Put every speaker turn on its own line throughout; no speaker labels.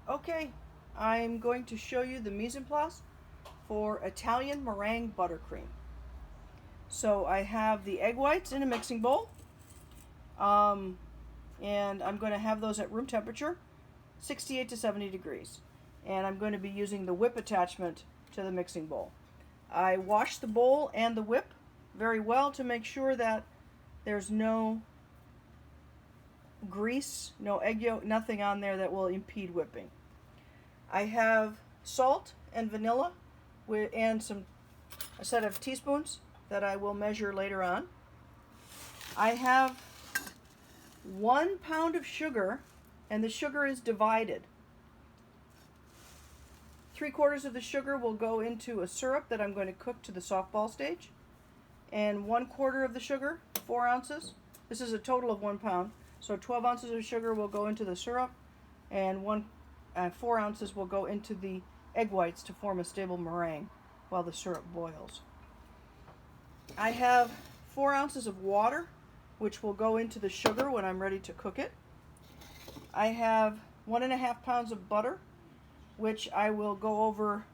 Okay, I'm going to show you the mise en place for Italian meringue buttercream. So I have the egg whites in a mixing bowl, um, and I'm going to have those at room temperature, 68 to 70 degrees. And I'm going to be using the whip attachment to the mixing bowl. I wash the bowl and the whip very well to make sure that there's no grease, no egg yolk, nothing on there that will impede whipping. I have salt and vanilla and a set of teaspoons that I will measure later on. I have 1 pound of sugar, and the sugar is divided. 3/4 of the sugar will go into a syrup that I'm going to cook to the softball stage, and 1/4 of the sugar, 4 ounces. This is a total of 1 pound, so 12 ounces of sugar will go into the syrup, and 4 ounces will go into the egg whites to form a stable meringue while the syrup boils. I have 4 ounces of water, which will go into the sugar when I'm ready to cook it. I have 1.5 pounds of butter, which I will go over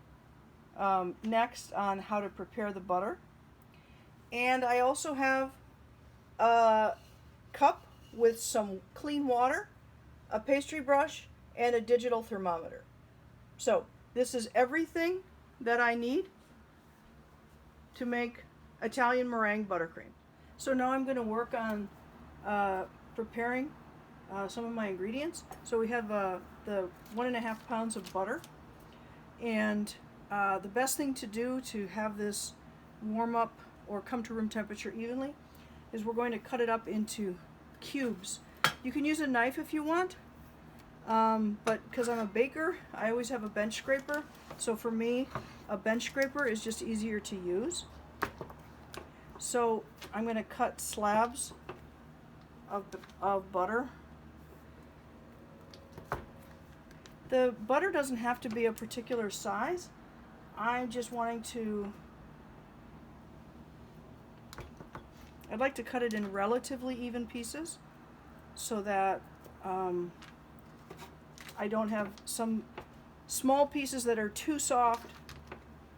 next on how to prepare the butter. And I also have a cup with some clean water, a pastry brush, and a digital thermometer. So this is everything that I need to make Italian meringue buttercream. So now I'm going to work on preparing some of my ingredients. So we have the 1.5 pounds of butter, and the best thing to do to have this warm up or come to room temperature evenly is we're going to cut it up into cubes. You can use a knife if you want, but because I'm a baker, I always have a bench scraper. So for me, a bench scraper is just easier to use. So I'm going to cut slabs of butter. The butter doesn't have to be a particular size. I'm just wanting to, I'd like to cut it in relatively even pieces so that I don't have some small pieces that are too soft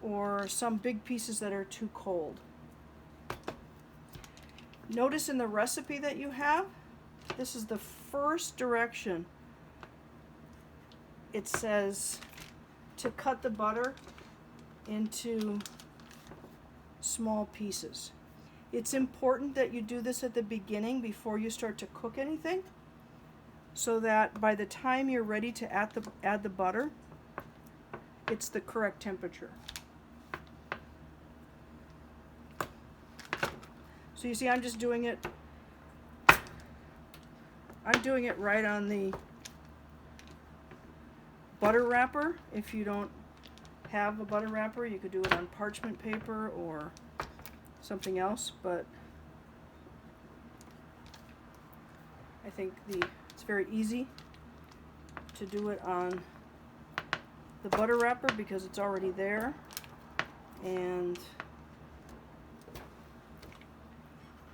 or some big pieces that are too cold. Notice in the recipe that you have, this is the first direction. It says to cut the butter into small pieces. It's important that you do this at the beginning before you start to cook anything, so that by the time you're ready to add the butter, it's the correct temperature. So you see, I'm just doing it. I'm doing it right on the butter wrapper. If you don't have a butter wrapper, you could do it on parchment paper or something else, but I think it's very easy to do it on the butter wrapper because it's already there, and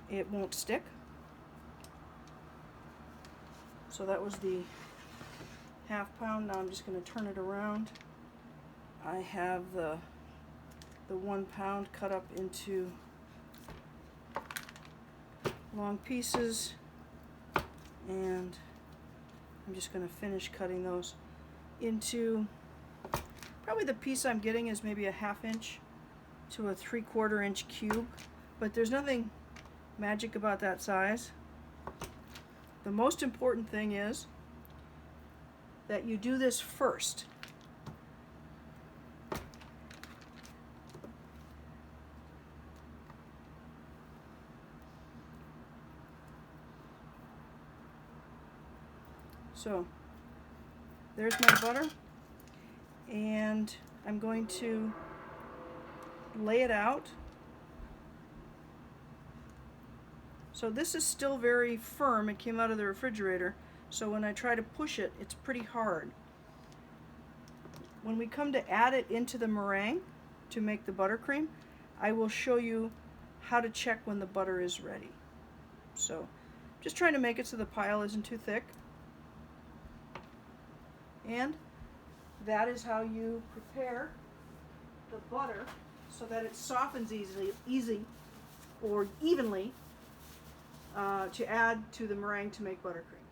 it won't stick. So that was the 1/2 pound. Now I'm just going to turn it around. I have the 1 pound cut up into long pieces, and I'm just going to finish cutting those into, probably the piece I'm getting is maybe a 1/2 inch to a 3/4 inch cube, but there's nothing magic about that size. The most important thing is that you do this first. So there's my butter, and I'm going to lay it out. So this is still very firm. It came out of the refrigerator, so when I try to push it, it's pretty hard. When we come to add it into the meringue to make the buttercream, I will show you how to check when the butter is ready. So just trying to make it so the pile isn't too thick. And that is how you prepare the butter so that it softens easy or evenly to add to the meringue to make buttercream.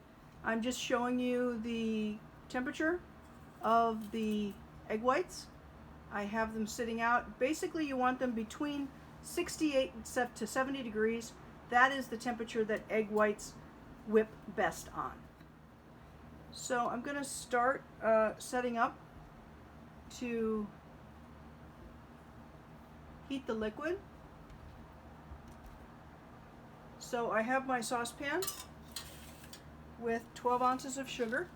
I'm just showing you the temperature of the egg whites. I have them sitting out. Basically, you want them between 68 to 70 degrees. That is the temperature that egg whites whip best on. So I'm going to start setting up to heat the liquid. So I have my saucepan with 12 ounces of sugar,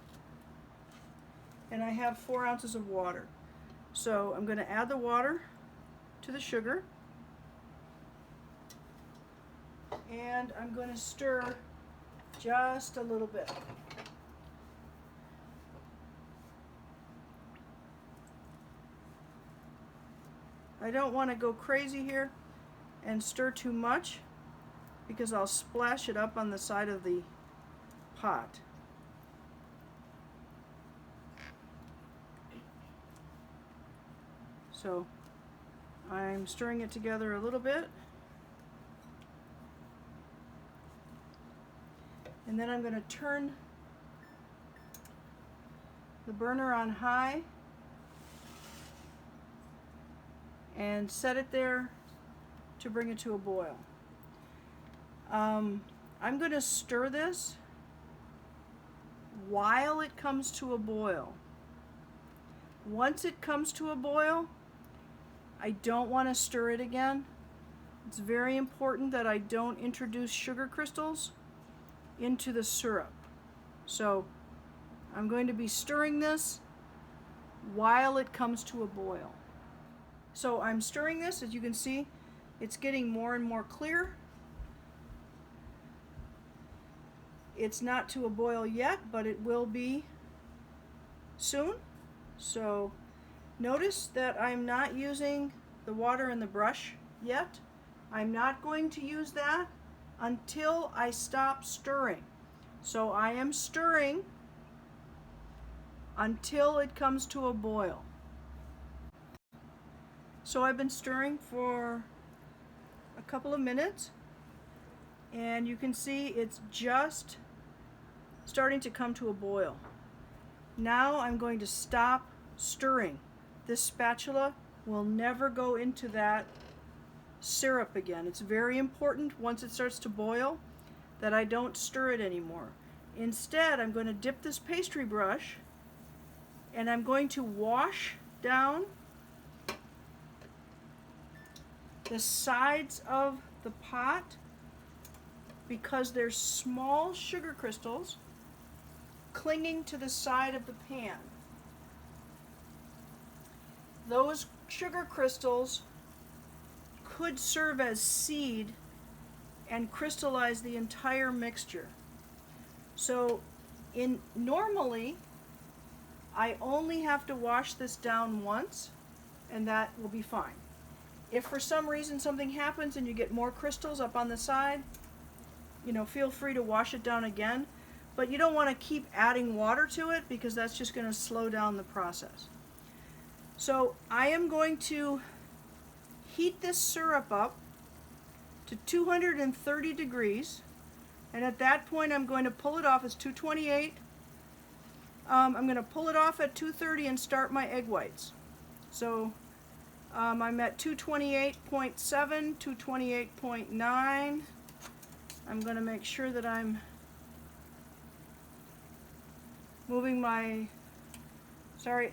and I have 4 ounces of water. So I'm going to add the water to the sugar, and I'm going to stir just a little bit. I don't want to go crazy here and stir too much because I'll splash it up on the side of the pot. So I'm stirring it together a little bit, and then I'm going to turn the burner on high and set it there to bring it to a boil. I'm going to stir this while it comes to a boil. Once it comes to a boil, I don't want to stir it again. It's very important that I don't introduce sugar crystals into the syrup. So I'm going to be stirring this while it comes to a boil. So I'm stirring this. As you can see, it's getting more and more clear. It's not to a boil yet, but it will be soon. So notice that I'm not using the water in the brush yet. I'm not going to use that until I stop stirring. So I am stirring until it comes to a boil. So I've been stirring for a couple of minutes, and you can see it's just starting to come to a boil. Now I'm going to stop stirring. This spatula will never go into that syrup again. It's very important once it starts to boil that I don't stir it anymore. Instead, I'm going to dip this pastry brush and I'm going to wash down the sides of the pot because there's small sugar crystals clinging to the side of the pan. Those sugar crystals could serve as seed and crystallize the entire mixture. So normally I only have to wash this down once and that will be fine. If for some reason something happens and you get more crystals up on the side, feel free to wash it down again, but you don't want to keep adding water to it because that's just going to slow down the process. So I am going to heat this syrup up to 230 degrees, and at that point I'm going to pull it off. It's 228. I'm going to pull it off at 230 and start my egg whites. So I'm at 228.7, 228.9. I'm going to make sure that I'm moving my, I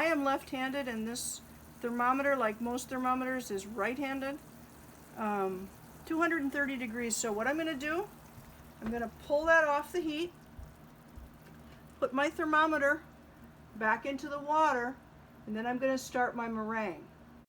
am left-handed, and this thermometer, like most thermometers, is right-handed. 230 degrees. So what I'm going to do, I'm going to pull that off the heat, put my thermometer back into the water, and then I'm going to start my meringue.